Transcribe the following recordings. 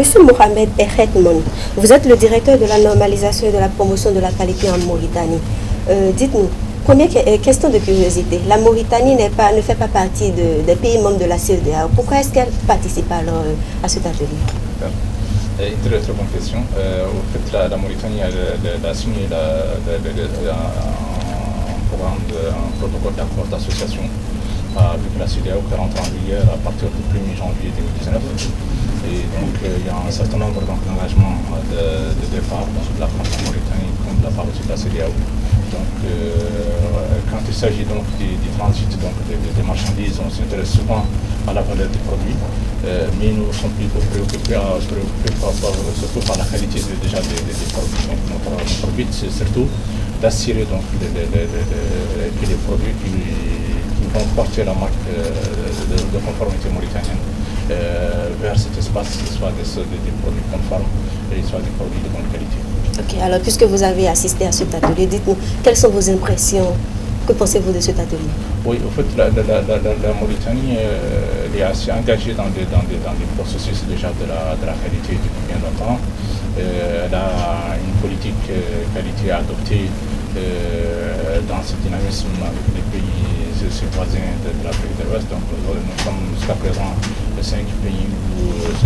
Monsieur Mohamed Ehretmon, vous êtes le directeur de la normalisation et de la promotion de la qualité en Mauritanie. Dites-nous, première question de curiosité, la Mauritanie ne fait pas partie des pays membres de la CEDEAO. Pourquoi est-ce qu'elle participe alors à cet atelier? Une très bonne question. Au fait, la Mauritanie a signé un protocole d'accord d'association avec la CEDEAO qui rentre en vigueur à partir du 1er janvier 2019. Et donc il y a un certain nombre d'engagements de départ de la part de la Mauritanie comme de la part aussi de la CEDEAO. Donc quand il s'agit donc du transit donc, des marchandises, on s'intéresse souvent à la valeur des produits, mais nous sommes plutôt préoccupés surtout par la qualité déjà des produits. Donc notre but c'est surtout d'assurer donc que les produits qui vont porter la marque de conformité mauritanienne vers cet espace soit des produits conformes et soit des produits de bonne qualité. Ok, alors puisque vous avez assisté à cet atelier, dites-nous, quelles sont vos impressions? Que pensez-vous de cet atelier? Oui, en fait, la Mauritanie est assez engagée dans des processus déjà de la qualité depuis bien longtemps. Elle a une politique qualité adoptée dans ce dynamisme avec les pays ses voisins de l'Afrique de l'Ouest. Donc nous sommes jusqu'à présent les 5 pays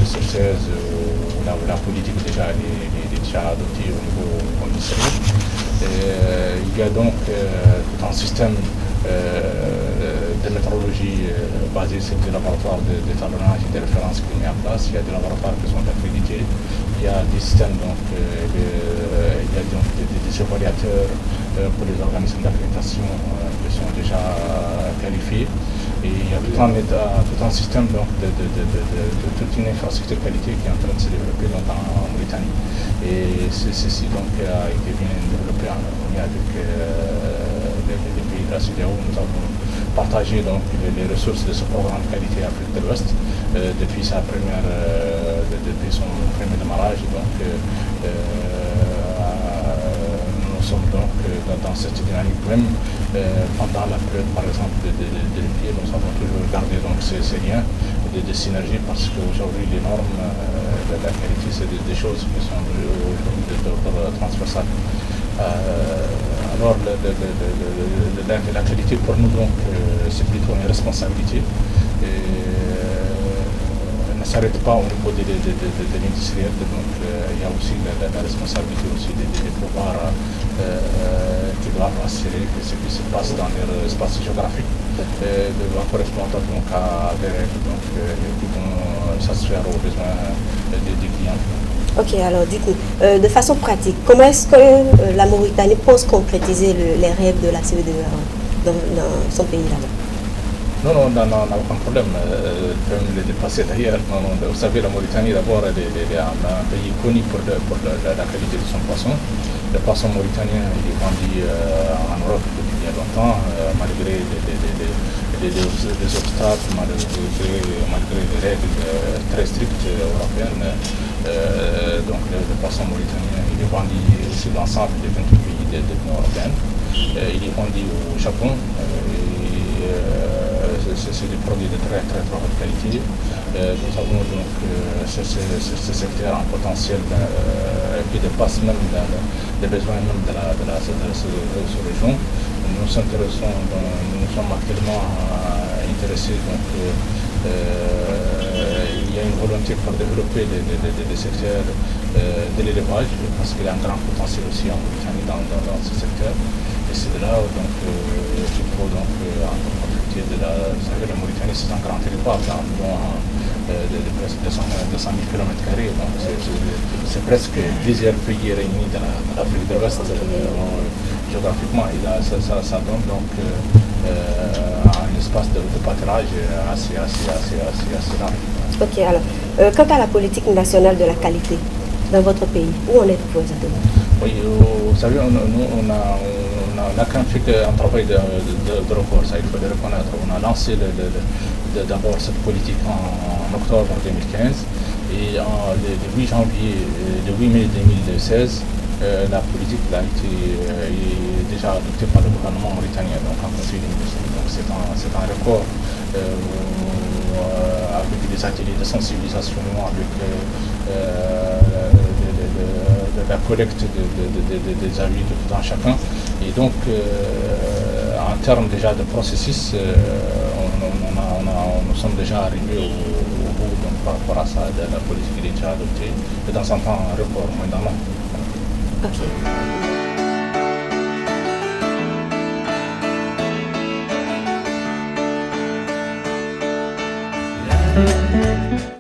sur 16 où la politique déjà est déjà adoptée au niveau ministériel. Il y a donc tout un système de métrologie basé sur des laboratoires d'étalonnage et de référence qui est mis en place. Il y a des laboratoires qui sont accrédités. Il y a des systèmes donc, il y a donc des évaluateurs pour les organismes d'accréditation qui sont déjà qualifiés. Et il y a tout un système donc, toute une infrastructure qualité qui est en train de se développer donc, en Mauritanie. Et ceci donc a été bien développé en harmonie avec les pays de la CEDEAO. Nous avons partagé donc, les ressources de ce programme de qualité Afrique de l'Ouest depuis son premier démarrage. Donc, nous sommes donc dans cette dynamique même pendant la période par exemple de l'EPI, nous avons toujours gardé donc, ces liens de synergie parce qu'aujourd'hui les normes de la qualité c'est des choses qui sont aujourd'hui d'ordre transversal. Alors la qualité pour nous donc c'est plutôt une responsabilité. Ne s'arrête pas au niveau de l'industriel, donc il y a aussi la responsabilité aussi des pouvoirs qui doivent assurer que ce qui se passe dans leur espace géographique doit correspondre donc à des règles donc, qui vont satisfaire aux besoins des clients. Ok, alors dites-nous, de façon pratique, comment est-ce que la Mauritanie pense concrétiser les rêves de la CEDEAO dans son pays là-bas? Non, aucun problème. Peut me les dépasser d'ailleurs. Vous savez, la Mauritanie, d'abord, elle est un pays connu pour la qualité de son poisson. Le poisson mauritanien, il est vendu en Europe depuis bien longtemps, malgré des obstacles, malgré des règles très strictes européennes. Donc, le poisson mauritanien, il est vendu sur l'ensemble des 28 pays de l'Union européenne. Il est vendu au Japon. C'est des produits de très haute qualité. Nous avons donc ce secteur en potentiel qui dépasse même les besoins même de la région. Nous sommes actuellement intéressés. Donc, il y a une volonté pour développer des secteurs de l'élevage parce qu'il y a un grand potentiel aussi en Mauritanie dans ce secteur. Et c'est de là donc, qu'il faut donc la Mauritanie, c'est un grand territoire de presque 200 000 km². Donc c'est presque plusieurs pays réunis dans l'Afrique de l'Ouest géographiquement. Et là, ça donne donc un espace de pâturage assez large. Ok, alors, quant à la politique nationale de la qualité dans votre pays, où en êtes-vous exactement? Oui, vous savez, on a quand même fait un travail de report, ça il faut le reconnaître. On a lancé d'abord cette politique en octobre 2015 et le 8 janvier, le 8 mai 2016, la politique a été déjà adoptée par le gouvernement mauritanien, donc en Conseil des ministres. Donc c'est un record avec des ateliers de sensibilisation, avec la collecte des avis de tout un chacun. Et donc, en termes déjà de processus, nous sommes déjà arrivés au bout donc, par rapport à ça, de la politique qui est déjà adoptée, et dans un temps record, moins d'un an. Ok.